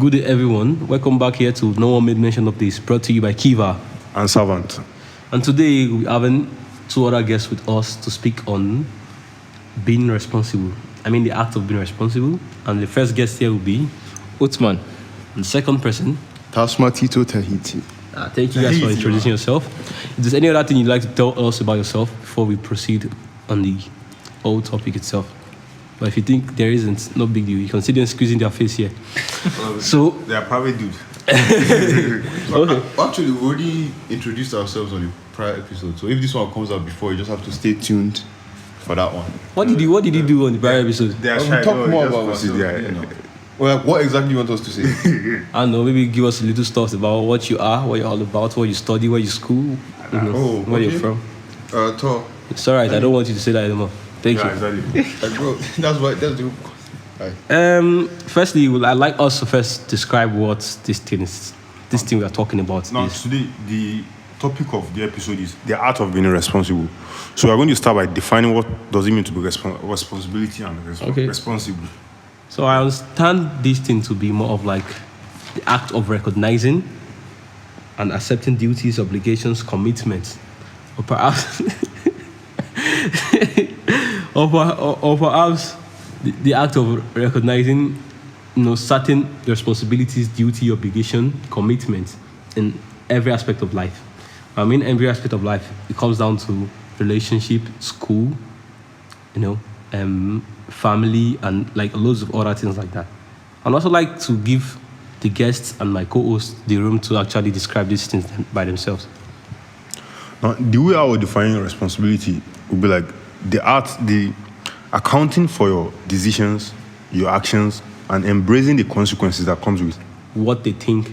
Good day, everyone. Welcome back here to No One Made Mention of This, brought to you by KIV3A and SAVANT. And today we have two other guests with us to speak on being responsible. I mean, the act of being responsible. And the first guest here will be Uthman. And the second person, Tasmatitotahiti. Thank you guys for introducing yourself. If there's any other thing you'd like to tell us about yourself before we proceed on the whole topic itself. But if you think there isn't, no big deal. You consider squeezing their face here. So they are probably dude. Okay. Actually, we already introduced ourselves on the prior episode. So if this one comes out before, you just have to stay tuned for that one. What did you do on the prior episode? They are shy. Talk more about ourselves. Well, what exactly do you want us to say? I don't know, maybe give us a little stuff about what you are, what you're all about, what you study, where you school, where you're from. Tor. It's alright, I don't want you to say that anymore. Thank you. Exactly. Bro, that's the right. Firstly, I'd like us to first describe what this thing we are talking about now, is. Today, the topic of the episode is the art of being responsible. So we're going to start by defining what does it mean to be responsibility and responsible. So I understand this thing to be more of like the act of recognizing and accepting duties, obligations, commitments, or perhaps, or perhaps the act of recognizing, certain responsibilities, duty, obligation, commitment in every aspect of life. I mean, every aspect of life, it comes down to relationship, school, family, and like loads of other things like that. I'd also like to give the guests and my co-hosts the room to actually describe these things by themselves. Now, the way I would define responsibility would be like the accounting for your decisions, your actions, and embracing the consequences that comes with what they think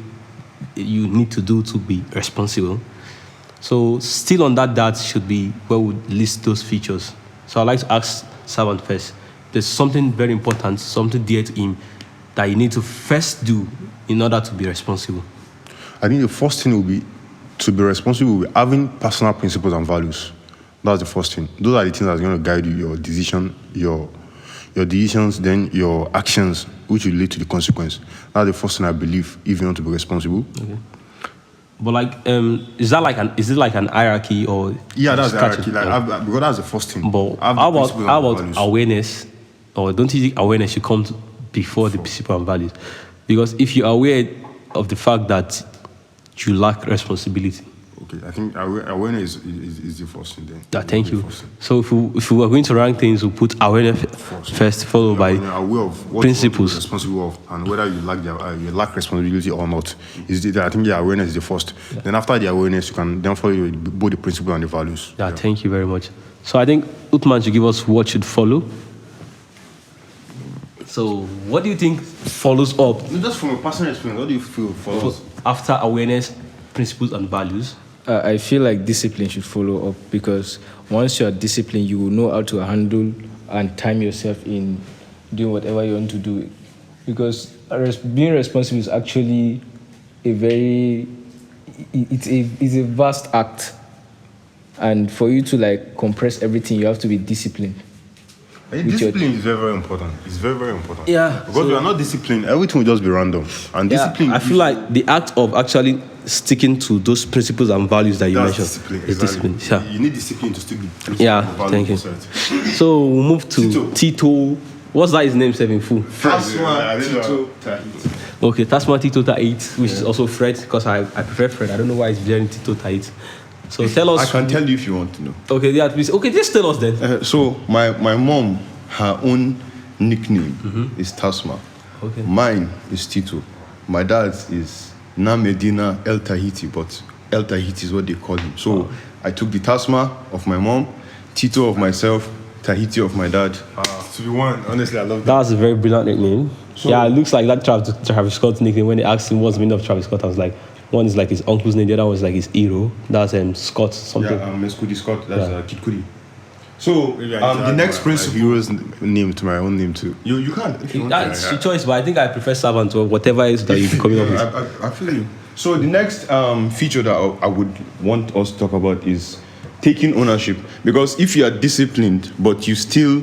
you need to do to be responsible. So still on that should be where we list those features. So I'd like to ask Savant first. There's something very important, something dear to him that you need to first do in order to be responsible. I think the first thing will be to be responsible will be having personal principles and values. That's the first thing. Those are the things that's going to guide you, your decision, your decisions, then your actions, which will lead to the consequence. That's the first thing I believe if you want to be responsible. Okay. But is it like an hierarchy or? Yeah, that's the hierarchy. Because that's the first thing. But how about awareness? Or don't you think awareness should come before the principle and values? Because if you're aware of the fact that you lack responsibility. Okay, I think awareness is the first thing then. Yeah, thank you. So if we were going to rank things, we'll put awareness first, followed by aware of what principles you're responsible of and whether you lack responsibility or not. I think the awareness is the first. Yeah. Then after the awareness, you can then follow both the principles and the values. Yeah, thank you very much. So I think Uthman should give us what should follow. So what do you think follows up? Just from a personal experience, what do you feel follows after awareness, principles and values? I feel like discipline should follow up because once you are disciplined, you will know how to handle and time yourself in doing whatever you want to do. Because being responsible is actually it's a vast act. And for you to compress everything, you have to be disciplined. Discipline is very, very important. It's very, very important. Yeah. Because we are not disciplined, everything will just be random. And discipline. I feel like the act of actually sticking to those principles and values that you mentioned is discipline. Yeah. You need discipline to stick to principles and values. Thank you. So we'll move to Tito. What's that his name, in full? Tasmatitotahiti. Okay, Tasmatitotahiti, which is also Fred, because I prefer Fred. I don't know why it's very Titotahiti. So tell us. I can tell you if you want to know. Okay, yeah, please. Okay, just tell us then. So my mom, her own nickname is Tasma. Okay. Mine is Tito. My dad's is Namedina El Tahiti, but El Tahiti is what they call him. So I took the Tasma of my mom, Tito of myself, Tahiti of my dad. To be one, honestly, I love that. That's a very brilliant nickname. So, yeah, it looks like that Travis Scott's nickname. When they asked him what's the meaning of Travis Scott, I was like, one is like his uncle's name, the other one is like his hero. That's Scott something. Yeah, Mescudi Scott. That's Kid Cudi. So the next principle. Hero's name to my own name too. You can't. If you want That's your choice, but I think I prefer Savant or whatever else that you're coming up with. I feel you. So the next feature that I would want us to talk about is taking ownership. Because if you are disciplined, but you still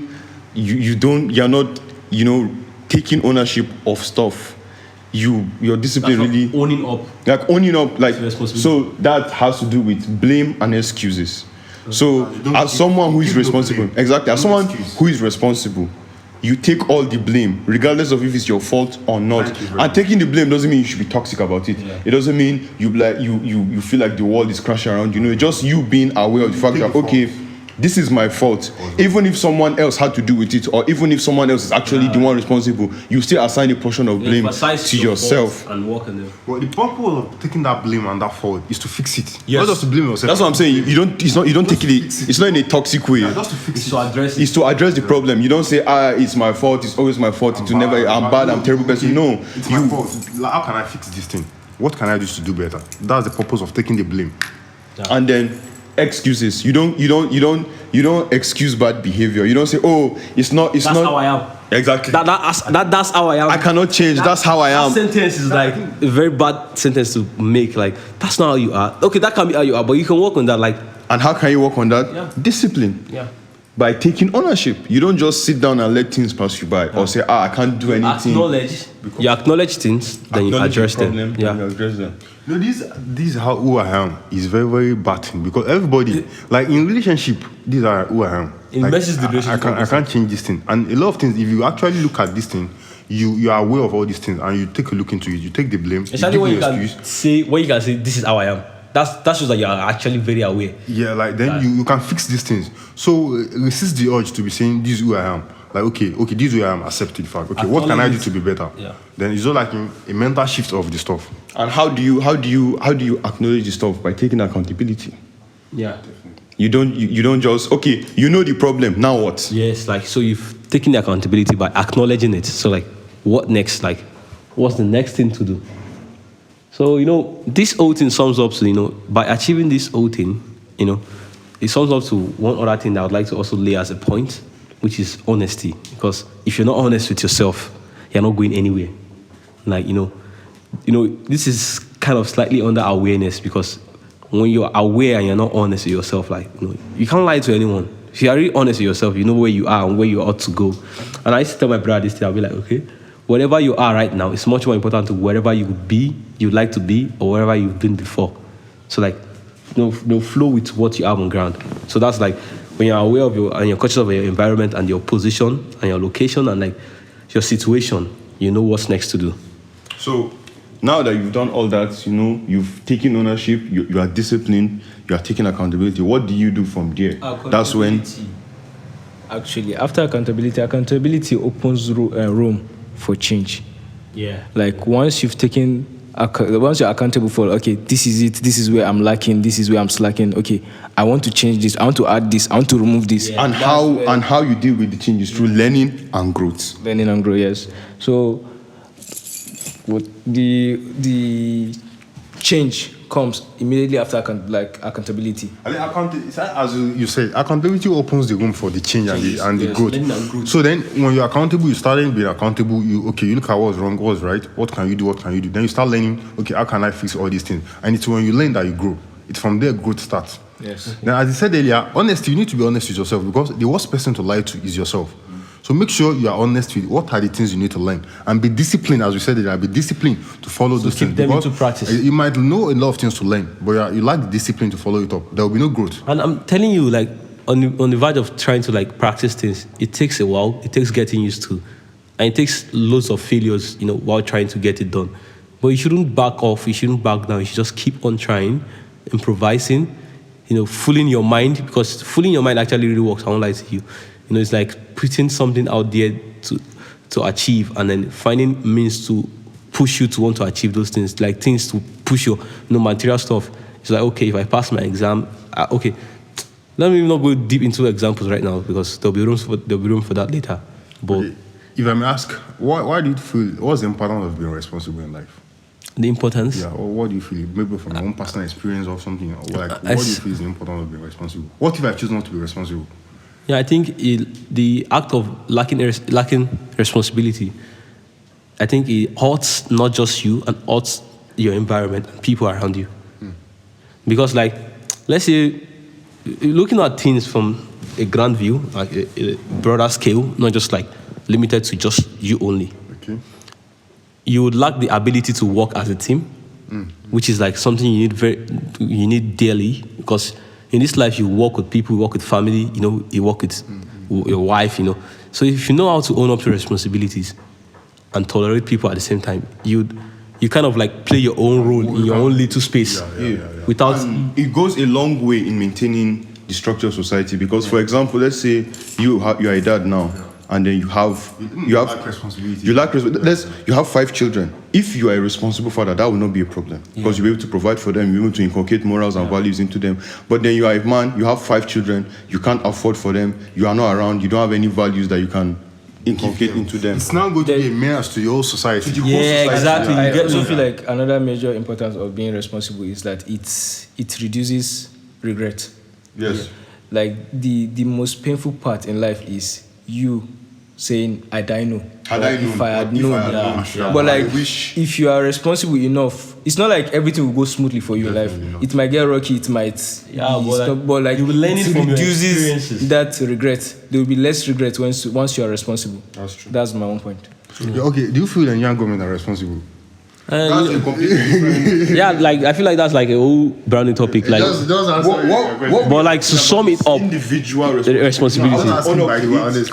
you're not taking ownership of stuff, your discipline That's really not owning up. like owning up, like, responsibility. so that has to do with blame and excuses. So as someone who is responsible, exactly, as someone who is responsible, you take all the blame regardless of if it's your fault or not. And taking the blame doesn't mean you should be toxic about it. It doesn't mean you feel like the world is crashing around you. It's just you being aware of the fact that, okay, this is my fault. Even if someone else had to do with it, or even if someone else is actually the one responsible, you still assign a portion of blame to yourself. And work on them. Well, the purpose of taking that blame and that fault is to fix it. Not just to blame yourself. That's what I'm saying. You don't take it. It's not in a toxic way. Just to fix It's to address it. It's to address the problem. You don't say, it's my fault. It's always my fault. I'm bad. I'm a terrible person. No, it's my fault. Like, how can I fix this thing? What can I do to do better? That's the purpose of taking the blame. And then excuses. You don't excuse bad behavior. You don't say, it's not. That's how I am. Exactly. That's how I am. I cannot change. That's how I am. That sentence is like a very bad sentence to make. Like, that's not how you are. Okay, that can be how you are, but you can work on that. Like, and how can you work on that? Yeah. Discipline. Yeah. By taking ownership. You don't just sit down and let things pass you by, or say, I can't do anything. You acknowledge things, then you address them. Yeah. You address them. This is how who I am is very, very bad thing, because everybody, like in relationship, these are who I am. It Like, messes the relationship. I can't change this thing. And a lot of things, if you actually look at this thing, you are aware of all these things, and you take a look into it. You take the blame. Especially when you excuse. can say, this is how I am. That shows that you are actually very aware. Yeah, like then you can fix these things. So resist the urge to be saying, this is who I am. Like, okay, this is who I am, accept the fact. Okay, what can I do to be better? Yeah. Then it's just like a mental shift of the stuff. And how do you acknowledge the stuff? By taking accountability. Yeah. You don't just, okay, you know the problem, now what? Yes, like, so you've taken the accountability by acknowledging it. So, like, what next? Like, what's the next thing to do? So, this whole thing sums up to, by achieving this whole thing, it sums up to one other thing that I would like to also lay as a point, which is honesty. Because if you're not honest with yourself, you're not going anywhere. Like, this is kind of slightly under awareness, because when you're aware and you're not honest with yourself, like, you can't lie to anyone. If you are really honest with yourself, you know where you are and where you ought to go. And I used to tell my brother this thing, I'll be like, okay, wherever you are right now, it's much more important to wherever you would be, you'd like to be, or wherever you've been before. So, like, flow with what you have on ground. So that's like, when you're aware of and you're conscious of your environment and your position and your location and, like, your situation, you know what's next to do. So now that you've done all that, you've taken ownership, you are disciplined, you are taking accountability. What do you do from there? That's when. Actually, after accountability opens room for change. Yeah. Like, once you're accountable for, okay, this is it, this is where I'm lacking, this is where I'm slacking, okay, I want to change this, I want to add this, I want to remove this. Yeah. And how you deal with the changes through learning and growth. Learning and growth, yes. So what the change comes immediately after accountability. I think as you said, accountability opens the room for the change and the growth. So then, when you're accountable, you start being accountable. You look at what's wrong, what's right, what can you do. Then you start learning. Okay, how can I fix all these things? And it's when you learn that you grow. It's from there growth starts. Yes. Then, as I said earlier, honesty. You need to be honest with yourself, because the worst person to lie to is yourself. So make sure you are honest with what are the things you need to learn, and be disciplined, as we said earlier. Be disciplined to follow those things. Keep them into practice. You might know a lot of things to learn, but you lack the discipline to follow it up. There will be no growth. And I'm telling you, like, on the verge of trying to, like, practice things, it takes a while. It takes getting used to, and it takes loads of failures, while trying to get it done. But you shouldn't back off. You shouldn't back down. You should just keep on trying, improvising, fooling your mind, because fooling your mind actually really works. I won't lie to you. It's like putting something out there to achieve, and then finding means to push you to want to achieve those things, like things to push your material stuff. It's like, okay, if I pass my exam, okay, let me not go deep into examples right now, because there'll be room for that later. But if I may ask, why do you feel, what's the importance of being responsible in life? The importance? Yeah, or what do you feel? Maybe from your own personal experience or something, or like, what do you feel is the importance of being responsible? What if I choose not to be responsible? Yeah, I think the act of lacking responsibility, I think it hurts not just you, and hurts your environment and people around you. Because, like, let's say, looking at things from a grand view, like a broader scale, not just like limited to just you only. Okay. you would lack the ability to work as a team, which is like something you need daily, because in this life you work with people, you work with family, you work with your wife, So if you know how to own up to responsibilities and tolerate people at the same time, you kind of like play your own role in your own little space. Without And it goes a long way in maintaining the structure of society, because for example, let's say you are a dad now, and then you lack responsibility. You have 5 children. If you are a responsible father, that will not be a problem, because you'll be able to provide for them, you'll be able to inculcate morals and values into them. But then you are a man, you have 5 children, you can't afford for them, you are not around, you don't have any values that you can inculcate into them. It's not going to be a menace to your whole society. Exactly. I also feel like another major importance of being responsible is that it reduces regret. Yes. Like the most painful part in life is you saying, "Had I known, if I had known." But like, if you are responsible enough, it's not like everything will go smoothly for you in life. It might get rocky, it might but like you will learn it from your experiences. That regret. There will be less regret once you are responsible. That's true. That's my own point. Yeah, okay, do you feel the young government are responsible? That's a completely different. like I feel like that's like a whole branding topic. Like, Just answer but like to sum it up, Individual the responsibility.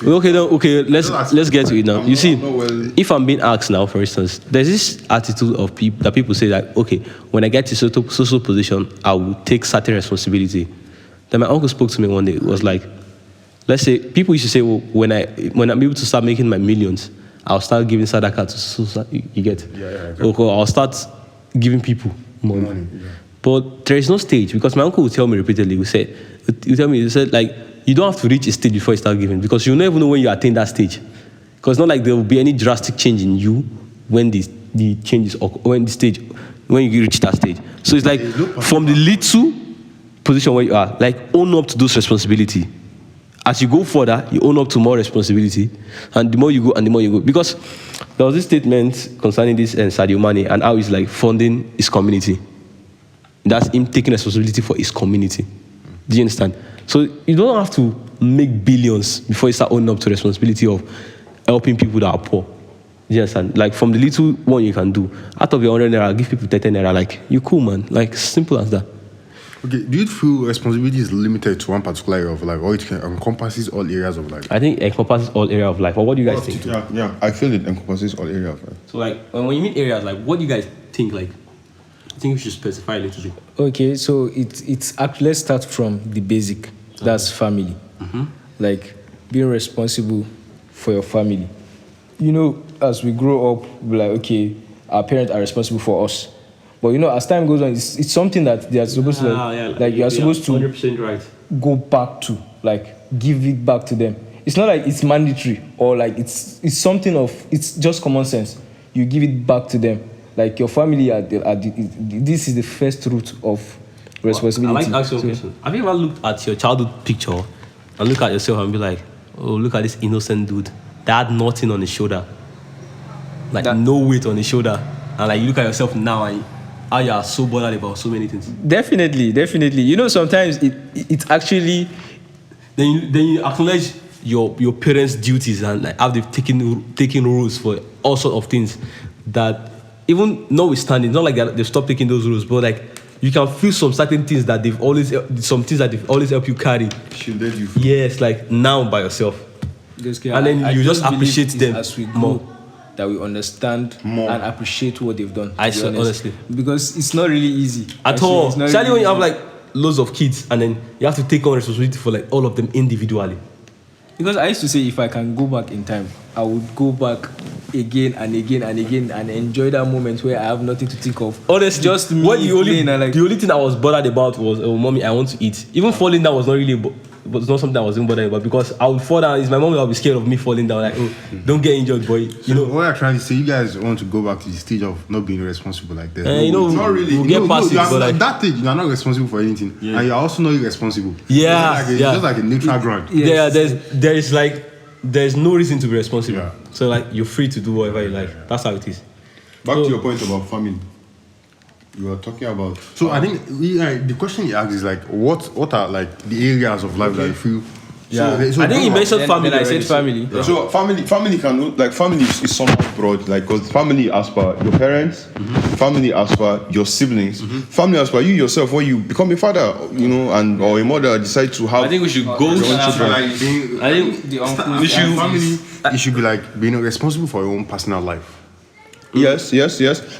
Okay, let's get to it now. You see, if I'm being asked now, for instance, there's this attitude of people say that, okay, when I get to social position, I will take certain responsibility. Then my uncle spoke to me one day. It was like, let's say people used to say, well, when I'm able to start making my millions, I'll start giving sadaqah to society. You get? Okay, I'll start giving people money. But there is no stage, because my uncle would tell me repeatedly, he said, like, you don't have to reach a stage before you start giving, because you never know when you attain that stage. Because it's not like there will be any drastic change in you when the changes, or when you reach that stage. So it's like, from the little position where you are, like, own up to those responsibility. As you go further, you own up to more responsibility, and the more you go. Because there was this statement concerning this and Sadio Mane and how he's like funding his community. That's him taking responsibility for his community. Do you understand? So you don't have to make billions before you start owning up to responsibility of helping people that are poor. Do you understand? Like, from the little one you can do, out of your 100 naira, give people 30 naira. Like, you cool, man. Like, simple as that. Okay, do you feel responsibility is limited to one particular area of life, or it encompasses all areas of life? I think it encompasses all areas of life. Or what do you guys think? Yeah, I feel it encompasses all areas of life. So, like, when you mean areas, like, what do you guys think? Like, I think we should specify a little bit. Okay, so it's actually, let's start from the basic. That's family. Like, being responsible for your family. As we grow up, we're like, okay, our parents are responsible for us. But as time goes on, it's something that they are supposed to you are supposed to 100% right. Go back to, like, give it back to them. It's not like it's mandatory, or like it's something of, it's just common sense. You give it back to them. Like, your family this is the first root of responsibility. I like to ask you a question. Have you ever looked at your childhood picture and look at yourself and be like, oh, look at this innocent dude that had nothing on his shoulder, like no weight on his shoulder, and like you look at yourself now and how you are so bothered about so many things? Definitely. Sometimes it actually, then you acknowledge your parents' duties, and like have they've taken rules for all sorts of things that, even notwithstanding, not like they've stopped taking those rules, but like you can feel some certain things that they've always helped you carry. Shielded you. Yes, like now by yourself. And then you just appreciate them as we grow, more. That we understand more and appreciate what they've done. Honestly, because it's not really easy at all. Especially when you have like loads of kids, and then you have to take on responsibility for like all of them individually. Because I used to say, if I can go back in time, I would go back again and again and again and enjoy that moment where I have nothing to think of. Honestly, just me the only thing I was bothered about was, oh, mommy, I want to eat. Even falling down was not really, but it's not something I was even bothered about, because I would fall down. It's my mom that would be scared of me falling down. Like, oh, don't get injured, boy. What I'm trying to say, you guys want to go back to the stage of not being responsible like that. Not really. We'll get past it, but like that stage, you are not responsible for anything, and you're also not irresponsible. Yeah, it's just like a neutral ground. Yeah, there's no reason to be responsible. Yeah. So like, you're free to do whatever you like. That's how it is. Back to your point about family. You were talking about. So I think the question you asked is like, what are like the areas of life that you feel I think he mentioned family. Then I said already. family. So family can like family is somewhat broad, like because family as per your parents, family as per your siblings, family as per you yourself when you become a father, you know, and or a mother decide to have. I think we should go. I think The uncles, we should aunties. family. You should be like being responsible for your own personal life. Yes.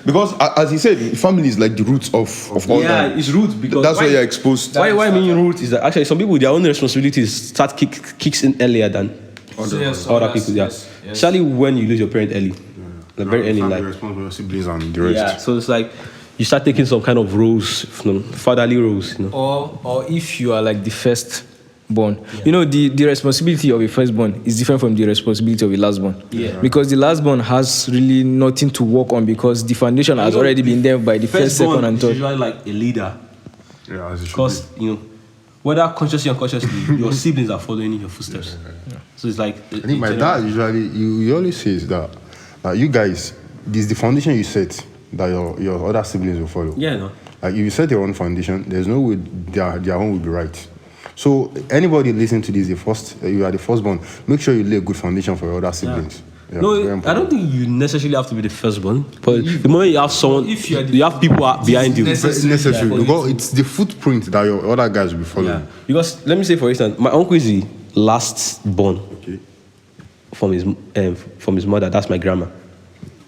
Because as he said, family is like the roots of all Yeah, that. it's root because That's why you're exposed. Why I mean root is that actually some people their own responsibilities start kicks in earlier than other people. Yeah, especially when you lose your parent early, like very early in Family life. responsible for your siblings and the rest. Yeah, so it's like you start taking some kind of roles, fatherly roles. Or if you are like the first born, you know, the responsibility of a firstborn is different from the responsibility of a lastborn. Yeah. Because the lastborn has really nothing to work on because the foundation has already been there by the first, second, and is third. usually like a leader Yeah, as it should because be. whether consciously or unconsciously, your siblings are following in your footsteps. So it's like I think my dad usually he always says that you guys, this is the foundation you set that your other siblings will follow. Yeah, no. Like if you set your own foundation, there's no way their own will be right. So anybody listening to this, you are the firstborn. Make sure you lay a good foundation for your other siblings. Yeah, No, very I important. don't think you necessarily have to be the firstborn, but the moment you have someone, If you are you have people behind you. It's necessary because it's the footprint that your other guys will be following. Yeah. Because let me say, for instance, my uncle is the last born Okay. from his mother. That's my grandma.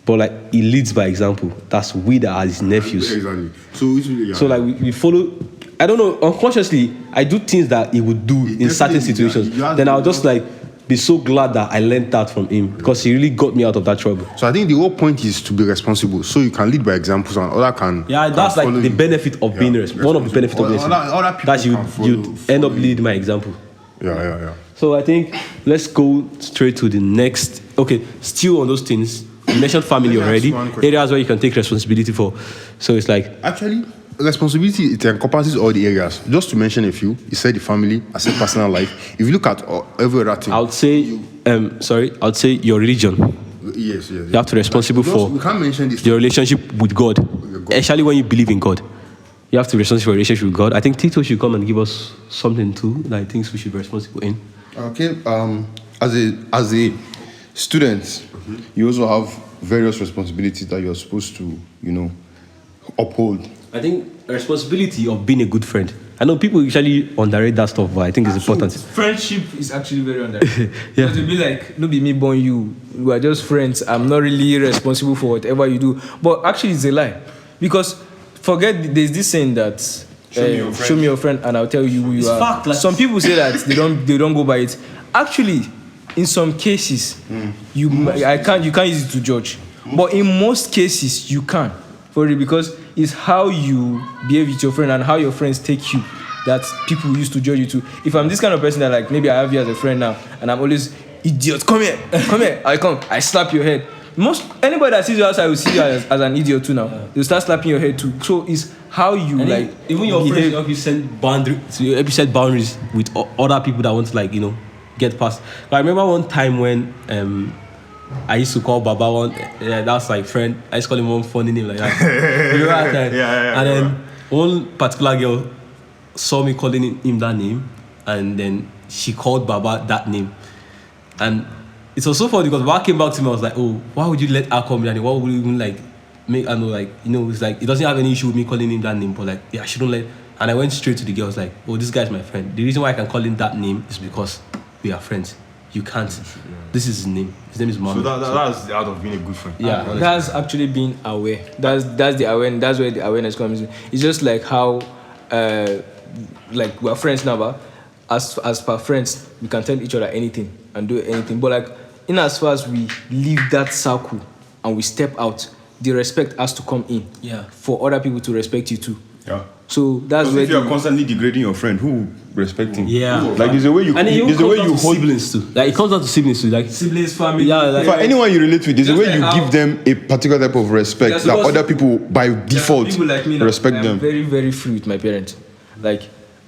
But like he leads by example. That's we that are his nephews. Exactly. So it's really, So like we follow. I don't know. Unconsciously, I do things that he would do in certain Definitely, situations. yeah. Then I'll just like be so glad that I learned that from him because he really got me out of that trouble. So I think the whole point is to be responsible, so you can lead by examples and other can. Yeah, can that's like follow the you. benefit of being responsible. One of the benefits of being Other people that you can follow- you end up follow you. leading my example. Yeah. So I think let's go straight to the next. Okay, still on those things. You mentioned family Let me ask already. one question. Areas where you can take responsibility for. So it's like Actually, responsibility, it encompasses all the areas. Just to mention a few, you said the family, I said personal life. If you look at every other thing, I would say, I'd say your religion. yes. You have to be responsible for We can't mention this. your relationship with God, God. especially when you believe in God. You have to be responsible for your relationship with God. I think Tito should come and give us something too that I think we should be responsible in. Okay. As a student, you also have various responsibilities that you're supposed to, uphold. I think responsibility of being a good friend. I know people usually underrate that stuff, but I think it's important. Friendship is actually very underrated. Yeah. To be like, no be me born you. We are just friends. I'm not really responsible for whatever you do. But actually, it's a lie. Because there's this saying that show me your friend and I'll tell you who you are. fact, like- Some people say that they don't go by it. Actually, in some cases, you can't use it to judge. But in most cases, you can. For real, because it's how you behave with your friend and how your friends take you that people used to judge you to. If I'm this kind of person that like maybe I have you as a friend now and I'm always idiot, come here, I slap your head. Anybody that sees you outside will see you as an idiot too now. They'll start slapping your head too. So it's how you And like even your behave. friends help you set boundaries with other people that want to get past. But I remember one time when I used to call Baba one. That's like friend. I used to call him one funny name like that. Remember that time? Yeah. And then one particular girl saw me calling him that name, and then she called Baba that name, and it was so funny because Baba came back to me. I was like, oh, why would you let her call me that name? Why would you even make? I know it's like it doesn't have any issue with me calling him that name, but like I shouldn't let. And I went straight to the girl. I was like, oh, this guy's my friend. The reason why I can call him that name is because we are friends. You can't. This is his name. His name is So Mohammed. that's the art of being a good friend. Yeah, That's actually being aware. That's the awareness. That's where the awareness comes in. It's just like how, like we're friends now, but as per friends, we can tell each other anything and do anything. But like in as far as we leave that circle and we step out, the respect has to come in. Yeah. For other people to respect you too. Yeah. So that's where If you're constantly degrading your friend, who will respect him? Yeah. Like there's a way you And it even there's a comes way down you to hold siblings too. Like it comes down to siblings too. Like siblings, family. Yeah, like- for anyone you relate with, there's a Just way like you how- give them a particular type of respect Just that because- other people by default People like me now, respect I'm them. very, very free with my parents. Like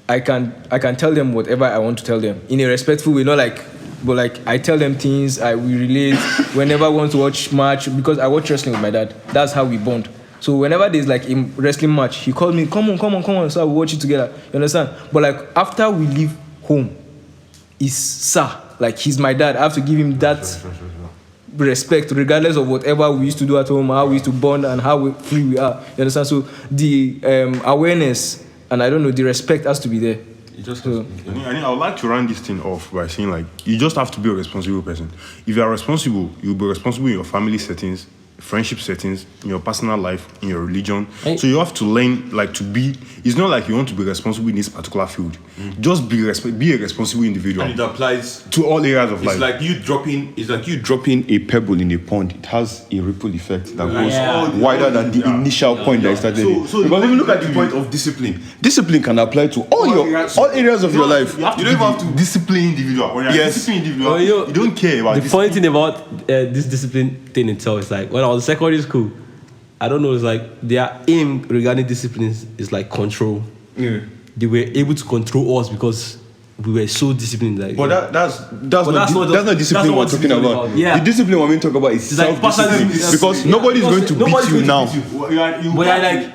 I can tell them whatever I want to tell them in a respectful way, not like, but like I tell them things. We relate. Whenever I want to watch match, because I watch wrestling with my dad. That's how we bond. So whenever there's like a wrestling match, he calls me, come on. So we watch it together. You understand? But like after we leave home, is sir. Like, he's my dad. I have to give him that respect, regardless of whatever we used to do at home, how we used to bond, and how free we are. You understand? So the awareness and I don't know, the respect has to be there. I would like to round this thing off by saying, like, you just have to be a responsible person. If you are responsible, you'll be responsible in your family settings, friendship settings, in your personal life, in your religion. So you have to learn, like, to be. It's not like you want to be responsible in this particular field. Just be a responsible individual. And it applies to all areas of life. It's like you dropping a pebble in a pond. It has a ripple effect that goes wider than the initial point that it started. So because if you look at the point of discipline, discipline can apply to all areas of your life. You don't even have to discipline individual. When you're a disciplined individual, you don't care about the funny thing about this discipline thing itself is, like, when I was in secondary school, I don't know, it's like their aim regarding discipline is like control. They were able to control us because we were so disciplined. Like, but that's not discipline we're talking about. Yeah. The discipline we're talking about is self-discipline, because nobody's going to beat you now.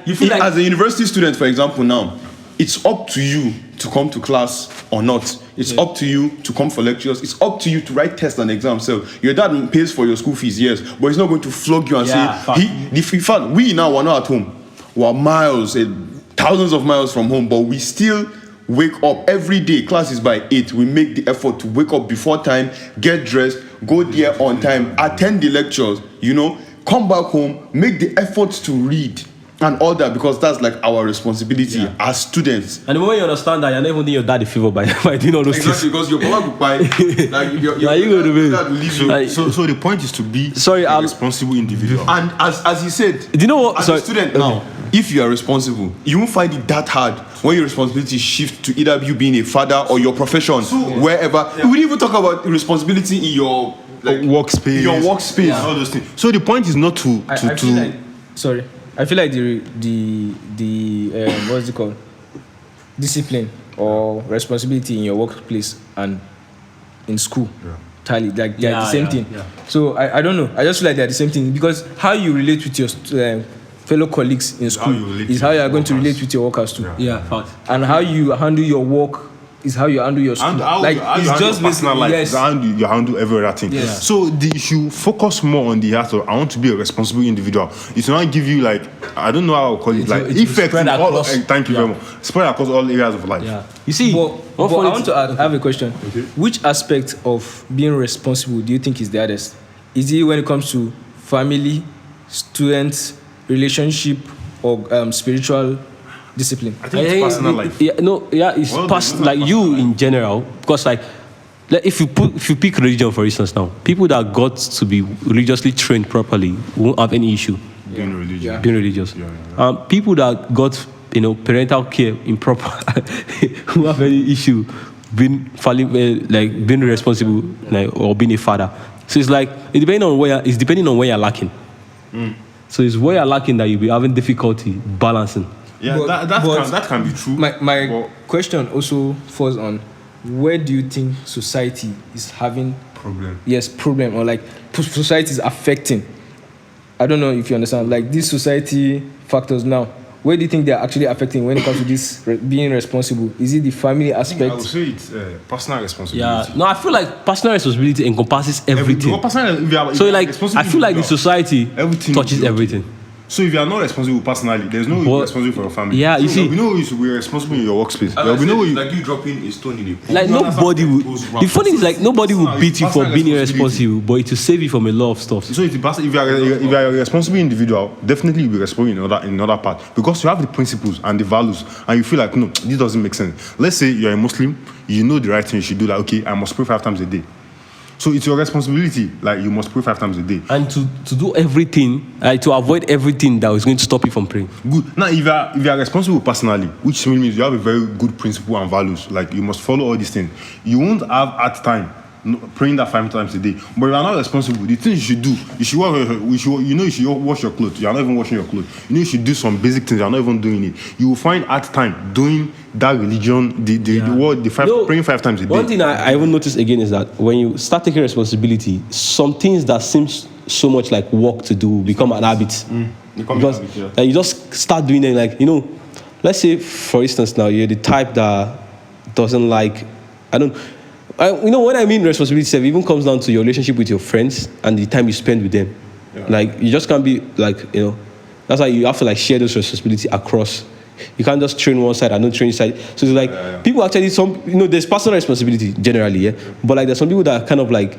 You feel like, as a university student, for example, now it's up to you to come to class or not. It's up to you to come for lectures. It's up to you to write tests and exams. So your dad pays for your school fees, yes, but he's not going to flog you and say we now are not at home. We're miles, thousands of miles from home, but we still wake up every day. Class is by 8. We make the effort to wake up before time, get dressed, go there on time, attend the lectures, come back home, make the effort to read and all that, because that's like our responsibility as students. And the moment you understand that, you're not even doing your dad a favor by doing all those things. Because your papa will buy, like your dad will leave you. So the point is to be a responsible individual. And as you said, do you know what? As a student now, if you are responsible, you won't find it that hard when your responsibility shift to either you being a father or your profession, wherever. We didn't even talk about responsible in your workspace, all those things. So the point is not to I feel like the what's it called? Discipline or responsibility in your workplace and in school. They're the same thing. So I don't know. I just feel like they're the same thing, because how you relate with your fellow colleagues in school is how you are going to relate with your workers too. And how you handle your work is how you handle your school. It's just personal life. You handle every other thing. So you should focus more on the act of, I want to be a responsible individual. It will not give you, like, I don't know how to call it, like, effect in all. Thank you very much. Spread across all areas of life. You see, I want to have a question. Which aspect of being responsible do you think is the hardest? Is it when it comes to family, students, relationship, or spiritual discipline? I think it's personal life. It's personal, like you in general, because like if you pick religion, for instance, now people that got to be religiously trained properly won't have any issue being religious. People that got parental care improper who have any issue being responsible, or being a father. So it's like depending on where you're lacking. So it's where you're lacking that you'll be having difficulty balancing. That can be true. My question also falls on, where do you think society is having problem, or like society is affecting? I don't know if you understand, like these society factors now. Where do you think they are actually affecting when it comes to this being responsible? Is it the family aspect? I would say it's personal responsibility. Yeah, no, I feel like personal responsibility encompasses everything. So like, I feel like the society touches everything. So if you are not responsible personally, there's no way you're responsible for your family. Yeah, you see, we know you should be responsible in your workspace. Like you dropping a stone in a pond. Like nobody will. The funny thing is, like, nobody will beat you for being irresponsible, but it will save you from a lot of stuff. So if you are a responsible individual, definitely you'll be responsible in another part, because you have the principles and the values, and you feel like, no, this doesn't make sense. Let's say you're a Muslim, you know the right thing you should do. Like, okay, I must pray 5 times a day. So it's your responsibility, like you must pray 5 times a day. And to do everything, to avoid everything that is going to stop you from praying. Good. Now, if you are responsible personally, which means you have a very good principle and values, like you must follow all these things, you won't have at time praying that 5 times a day. But if you are not responsible, the things you should do, you should wash your clothes. You are not even washing your clothes. You should do some basic things. You are not even doing it. You will find at time doing that religion, praying 5 times a day. One thing I even noticed again is that when you start taking responsibility, some things that seems so much like work to do become an habit. Because you just start doing it, like, let's say, for instance, now you're the type that doesn't like, You know what I mean? Responsibility it even comes down to your relationship with your friends and the time you spend with them. Like you just can't be like, you know, that's why you have to like share those responsibility across. You can't just train one side and not train side. So it's like people actually there's personal responsibility generally, but like there's some people that are kind of like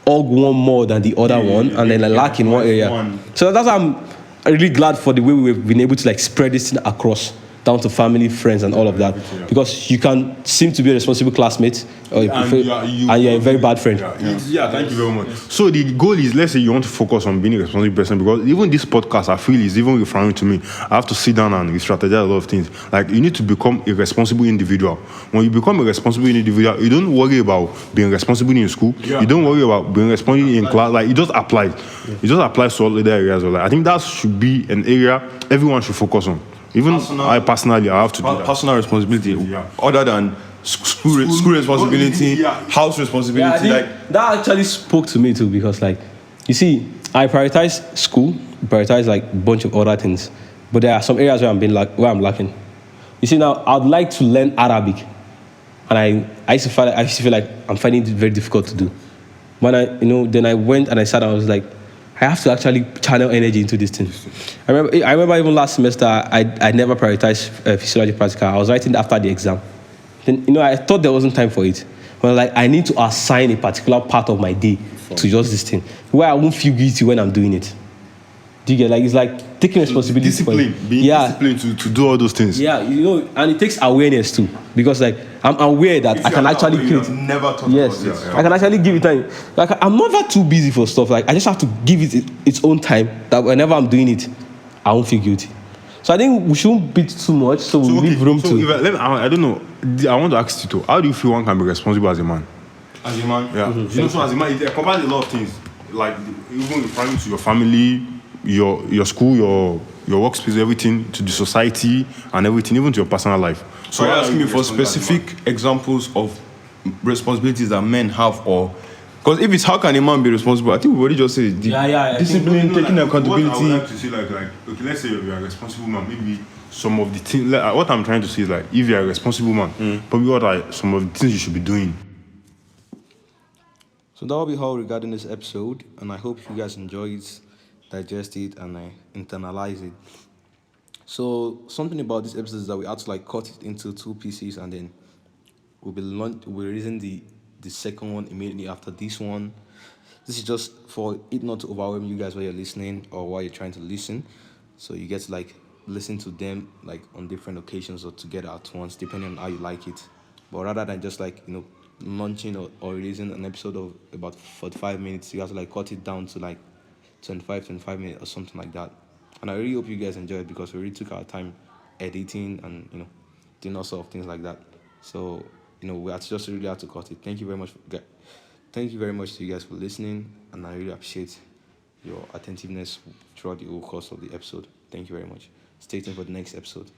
all one more than the other one, and then like lack in one area. So that's why I'm really glad for the way we've been able to like spread this thing across down to family, friends, and all of that, because you can seem to be a responsible classmate, or and you're a very bad friend. Thank you very much. So the goal is, let's say you want to focus on being a responsible person, because even this podcast, I feel, is even referring to me. I have to sit down and re-strategize a lot of things. Like, you need to become a responsible individual. When you become a responsible individual, you don't worry about being responsible in school. You don't worry about being responsible in class. Like, it just applies. It just applies to all other areas of life. I think that should be an area everyone should focus on. Even I personally, I have to do that. Personal responsibility, other than school responsibility, house responsibility. That actually spoke to me too, because like, you see, I prioritize school, prioritize like a bunch of other things, but there are some areas where I'm lacking. You see, now I'd like to learn Arabic, and I used to feel like I'm finding it very difficult to do. When then I went and I sat down, I was like, I have to actually channel energy into this thing. I remember even last semester, I never prioritized physiology practical. I was writing after the exam. Then, I thought there wasn't time for it. But like, I need to assign a particular part of my day to just this thing, where I won't feel guilty when I'm doing it. Do you get, like, it's like taking responsibility. Discipline, being disciplined to do all those things. Yeah, and it takes awareness too, because like, I'm aware that I can actually create. Never thought about this. I can actually give it time. Like, I'm never too busy for stuff. Like, I just have to give it its own time, that whenever I'm doing it, I won't feel guilty. So I think we shouldn't beat too much, so we leave room to. I don't know. I want to ask Tito, how do you feel one can be responsible as a man? As a man? Yeah. So as a man, it covers a lot of things. Like, even referring to your family, your school, your workspace, everything, to the society and everything, even to your personal life. So you're asking me for specific examples of responsibilities that men have, or because if it's how can a man be responsible, I think we already just said discipline, taking accountability. What I would like to say, like okay, let's say you're a responsible man. Maybe some of the things. What I'm trying to say is, like, if you're a responsible man, probably what are some of the things you should be doing. So that will be all regarding this episode, and I hope you guys enjoy it, digest it, and internalize it. So something about this episode is that we had to like cut it into 2 pieces, and then we'll be releasing the second one immediately after this one. This is just for it not to overwhelm you guys while you're listening or while you're trying to listen. So you get to like listen to them like on different occasions or together at once, depending on how you like it. But rather than just like, launching or releasing an episode of about 45 minutes, you have to like cut it down to like 25 minutes or something like that. And I really hope you guys enjoy it, because we really took our time editing and doing all sorts of things like that. So we had to just really have to cut it. Thank you very much to you guys for listening, and I really appreciate your attentiveness throughout the whole course of the episode. Thank you very much. Stay tuned for the next episode.